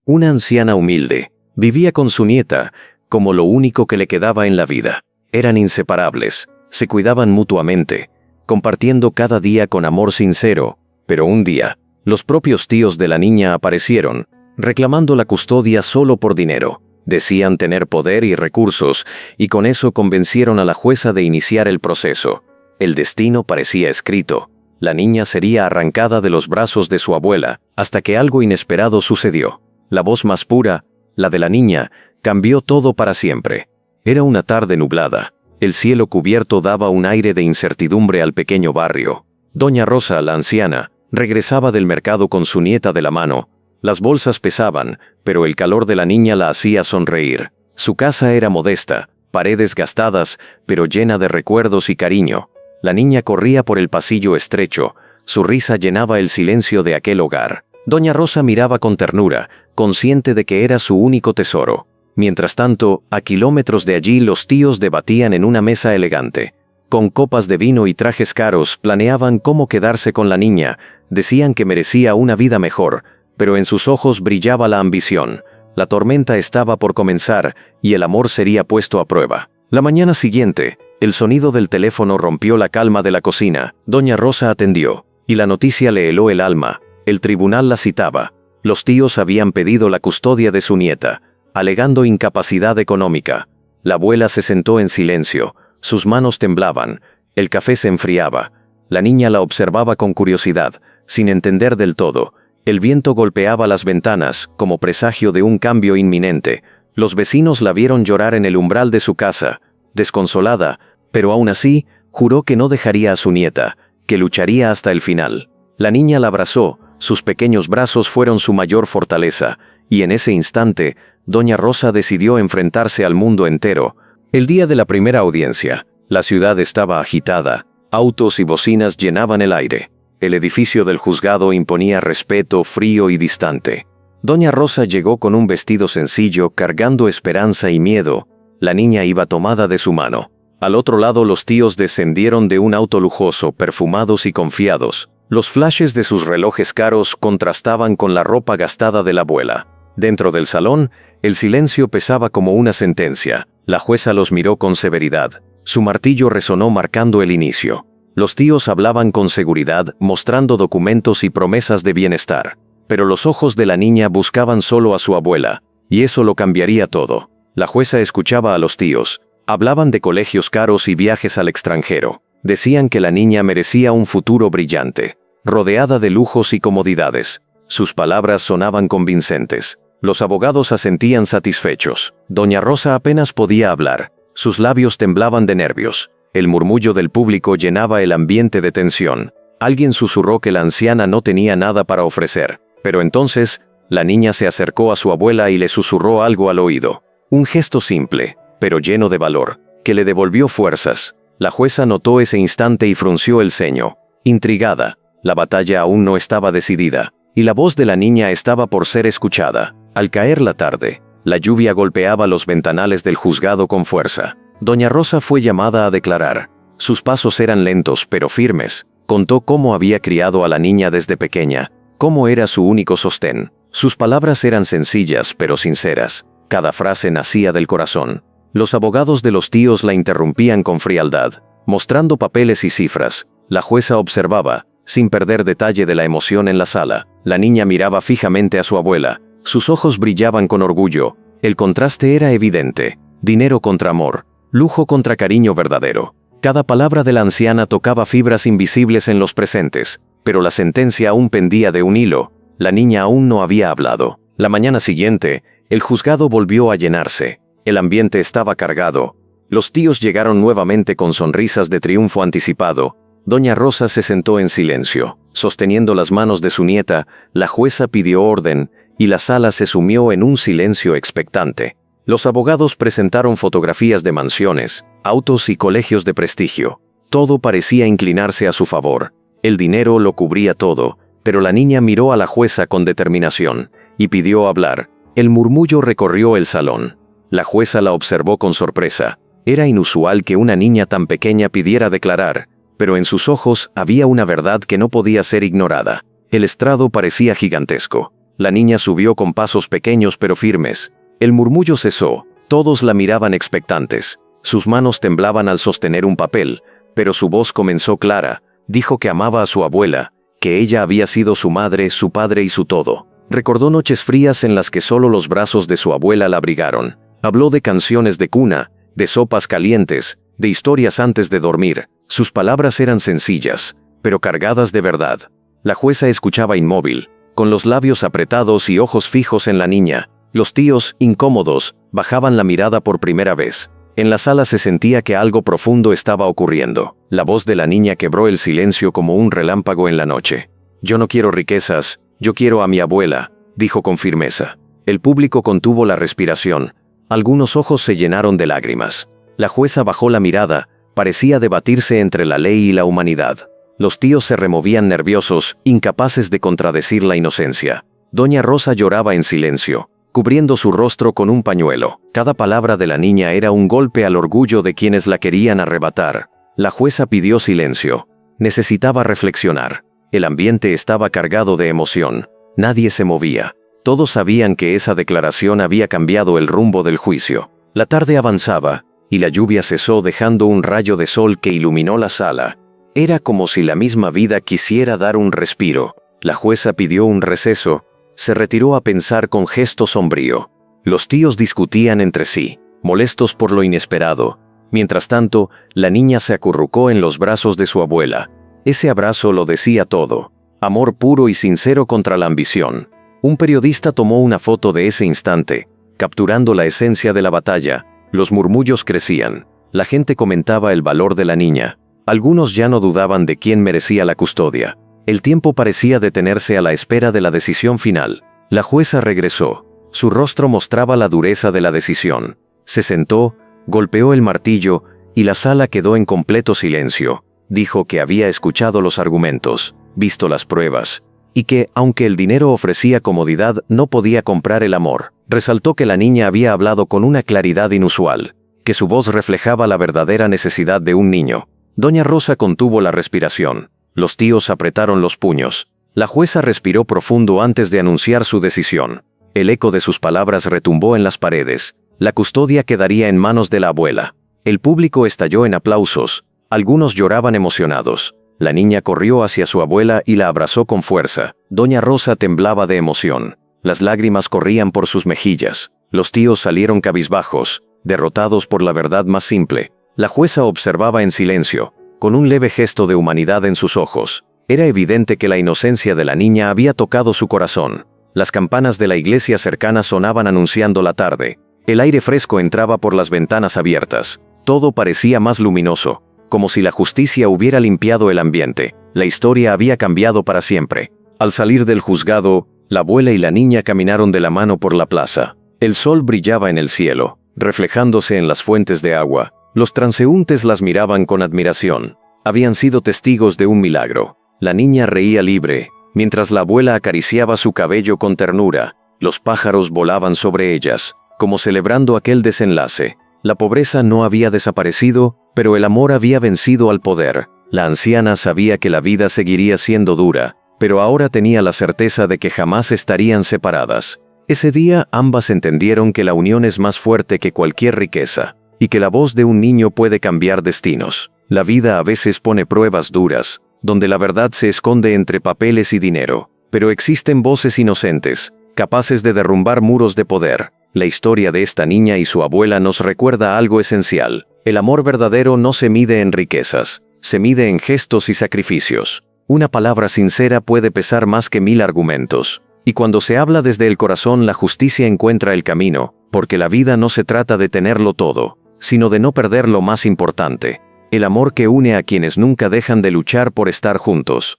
Una anciana humilde. Vivía con su nieta, como lo único que le quedaba en la vida. Eran inseparables, se cuidaban mutuamente, compartiendo cada día con amor sincero, pero un día, los propios tíos de la niña aparecieron, reclamando la custodia solo por dinero. Decían tener poder y recursos, y con eso convencieron a la jueza de iniciar el proceso. El destino parecía escrito. La niña sería arrancada de los brazos de su abuela, hasta que algo inesperado sucedió. La voz más pura, la de la niña, cambió todo para siempre. Era una tarde nublada. El cielo cubierto daba un aire de incertidumbre al pequeño barrio. Doña Rosa, la anciana, regresaba del mercado con su nieta de la mano. Las bolsas pesaban, pero el calor de la niña la hacía sonreír. Su casa era modesta, paredes gastadas, pero llena de recuerdos y cariño. La niña corría por el pasillo estrecho, su risa llenaba el silencio de aquel hogar. Doña Rosa miraba con ternura, consciente de que era su único tesoro. Mientras tanto, a kilómetros de allí los tíos debatían en una mesa elegante. Con copas de vino y trajes caros, planeaban cómo quedarse con la niña, decían que merecía una vida mejor, pero en sus ojos brillaba la ambición. La tormenta estaba por comenzar y el amor sería puesto a prueba. La mañana siguiente, el sonido del teléfono rompió la calma de la cocina. Doña Rosa atendió, y la noticia le heló el alma. El tribunal la citaba. Los tíos habían pedido la custodia de su nieta, alegando incapacidad económica. La abuela se sentó en silencio, sus manos temblaban, el café se enfriaba. La niña la observaba con curiosidad, sin entender del todo. El viento golpeaba las ventanas, como presagio de un cambio inminente. Los vecinos la vieron llorar en el umbral de su casa, desconsolada, pero aún así, juró que no dejaría a su nieta, que lucharía hasta el final. La niña la abrazó, sus pequeños brazos fueron su mayor fortaleza, y en ese instante, Doña Rosa decidió enfrentarse al mundo entero. El día de la primera audiencia, la ciudad estaba agitada, autos y bocinas llenaban el aire. El edificio del juzgado imponía respeto, frío y distante. Doña Rosa llegó con un vestido sencillo, cargando esperanza y miedo. La niña iba tomada de su mano. Al otro lado los tíos descendieron de un auto lujoso, perfumados y confiados. Los flashes de sus relojes caros contrastaban con la ropa gastada de la abuela. Dentro del salón, el silencio pesaba como una sentencia. La jueza los miró con severidad. Su martillo resonó marcando el inicio. Los tíos hablaban con seguridad, mostrando documentos y promesas de bienestar. Pero los ojos de la niña buscaban solo a su abuela, y eso lo cambiaría todo. La jueza escuchaba a los tíos. Hablaban de colegios caros y viajes al extranjero. Decían que la niña merecía un futuro brillante, rodeada de lujos y comodidades. Sus palabras sonaban convincentes. Los abogados asentían satisfechos. Doña Rosa apenas podía hablar. Sus labios temblaban de nervios. El murmullo del público llenaba el ambiente de tensión. Alguien susurró que la anciana no tenía nada para ofrecer. Pero entonces, la niña se acercó a su abuela y le susurró algo al oído. Un gesto simple, pero lleno de valor, que le devolvió fuerzas. La jueza notó ese instante y frunció el ceño. Intrigada, la batalla aún no estaba decidida, y la voz de la niña estaba por ser escuchada. Al caer la tarde, la lluvia golpeaba los ventanales del juzgado con fuerza. Doña Rosa fue llamada a declarar. Sus pasos eran lentos pero firmes. Contó cómo había criado a la niña desde pequeña, cómo era su único sostén. Sus palabras eran sencillas pero sinceras. Cada frase nacía del corazón. Los abogados de los tíos la interrumpían con frialdad, mostrando papeles y cifras. La jueza observaba, sin perder detalle de la emoción en la sala. La niña miraba fijamente a su abuela. Sus ojos brillaban con orgullo. El contraste era evidente. Dinero contra amor. Lujo contra cariño verdadero. Cada palabra de la anciana tocaba fibras invisibles en los presentes, pero la sentencia aún pendía de un hilo. La niña aún no había hablado. La mañana siguiente, el juzgado volvió a llenarse. El ambiente estaba cargado. Los tíos llegaron nuevamente con sonrisas de triunfo anticipado. Doña Rosa se sentó en silencio. Sosteniendo las manos de su nieta, la jueza pidió orden, y la sala se sumió en un silencio expectante. Los abogados presentaron fotografías de mansiones, autos y colegios de prestigio. Todo parecía inclinarse a su favor. El dinero lo cubría todo, pero la niña miró a la jueza con determinación y pidió hablar. El murmullo recorrió el salón. La jueza la observó con sorpresa. Era inusual que una niña tan pequeña pidiera declarar, pero en sus ojos había una verdad que no podía ser ignorada. El estrado parecía gigantesco. La niña subió con pasos pequeños pero firmes. El murmullo cesó. Todos la miraban expectantes. Sus manos temblaban al sostener un papel, pero su voz comenzó clara. Dijo que amaba a su abuela, que ella había sido su madre, su padre y su todo. Recordó noches frías en las que solo los brazos de su abuela la abrigaron. Habló de canciones de cuna, de sopas calientes, de historias antes de dormir. Sus palabras eran sencillas, pero cargadas de verdad. La jueza escuchaba inmóvil, con los labios apretados y ojos fijos en la niña. Los tíos, incómodos, bajaban la mirada por primera vez. En la sala se sentía que algo profundo estaba ocurriendo. La voz de la niña quebró el silencio como un relámpago en la noche. «Yo no quiero riquezas, yo quiero a mi abuela», dijo con firmeza. El público contuvo la respiración. Algunos ojos se llenaron de lágrimas. La jueza bajó la mirada, parecía debatirse entre la ley y la humanidad. Los tíos se removían nerviosos, incapaces de contradecir la inocencia. Doña Rosa lloraba en silencio, cubriendo su rostro con un pañuelo. Cada palabra de la niña era un golpe al orgullo de quienes la querían arrebatar. La jueza pidió silencio. Necesitaba reflexionar. El ambiente estaba cargado de emoción. Nadie se movía. Todos sabían que esa declaración había cambiado el rumbo del juicio. La tarde avanzaba, y la lluvia cesó dejando un rayo de sol que iluminó la sala. Era como si la misma vida quisiera dar un respiro. La jueza pidió un receso. Se retiró a pensar con gesto sombrío. Los tíos discutían entre sí, molestos por lo inesperado. Mientras tanto, la niña se acurrucó en los brazos de su abuela. Ese abrazo lo decía todo. Amor puro y sincero contra la ambición. Un periodista tomó una foto de ese instante, capturando la esencia de la batalla. Los murmullos crecían. La gente comentaba el valor de la niña. Algunos ya no dudaban de quién merecía la custodia. El tiempo parecía detenerse a la espera de la decisión final. La jueza regresó. Su rostro mostraba la dureza de la decisión. Se sentó, golpeó el martillo, y la sala quedó en completo silencio. Dijo que había escuchado los argumentos, visto las pruebas, y que, aunque el dinero ofrecía comodidad, no podía comprar el amor. Resaltó que la niña había hablado con una claridad inusual, que su voz reflejaba la verdadera necesidad de un niño. Doña Rosa contuvo la respiración. Los tíos apretaron los puños. La jueza respiró profundo antes de anunciar su decisión. El eco de sus palabras retumbó en las paredes. La custodia quedaría en manos de la abuela. El público estalló en aplausos. Algunos lloraban emocionados. La niña corrió hacia su abuela y la abrazó con fuerza. Doña Rosa temblaba de emoción. Las lágrimas corrían por sus mejillas. Los tíos salieron cabizbajos, derrotados por la verdad más simple. La jueza observaba en silencio, con un leve gesto de humanidad en sus ojos. Era evidente que la inocencia de la niña había tocado su corazón. Las campanas de la iglesia cercana sonaban anunciando la tarde. El aire fresco entraba por las ventanas abiertas. Todo parecía más luminoso, como si la justicia hubiera limpiado el ambiente. La historia había cambiado para siempre. Al salir del juzgado, la abuela y la niña caminaron de la mano por la plaza. El sol brillaba en el cielo, reflejándose en las fuentes de agua. Los transeúntes las miraban con admiración. Habían sido testigos de un milagro. La niña reía libre, mientras la abuela acariciaba su cabello con ternura. Los pájaros volaban sobre ellas, como celebrando aquel desenlace. La pobreza no había desaparecido, pero el amor había vencido al poder. La anciana sabía que la vida seguiría siendo dura, pero ahora tenía la certeza de que jamás estarían separadas. Ese día ambas entendieron que la unión es más fuerte que cualquier riqueza, y que la voz de un niño puede cambiar destinos. La vida a veces pone pruebas duras, donde la verdad se esconde entre papeles y dinero, pero existen voces inocentes, capaces de derrumbar muros de poder. La historia de esta niña y su abuela nos recuerda algo esencial. El amor verdadero no se mide en riquezas, se mide en gestos y sacrificios. Una palabra sincera puede pesar más que 1000 argumentos. Y cuando se habla desde el corazón, la justicia encuentra el camino, porque la vida no se trata de tenerlo todo, sino de no perder lo más importante, el amor que une a quienes nunca dejan de luchar por estar juntos.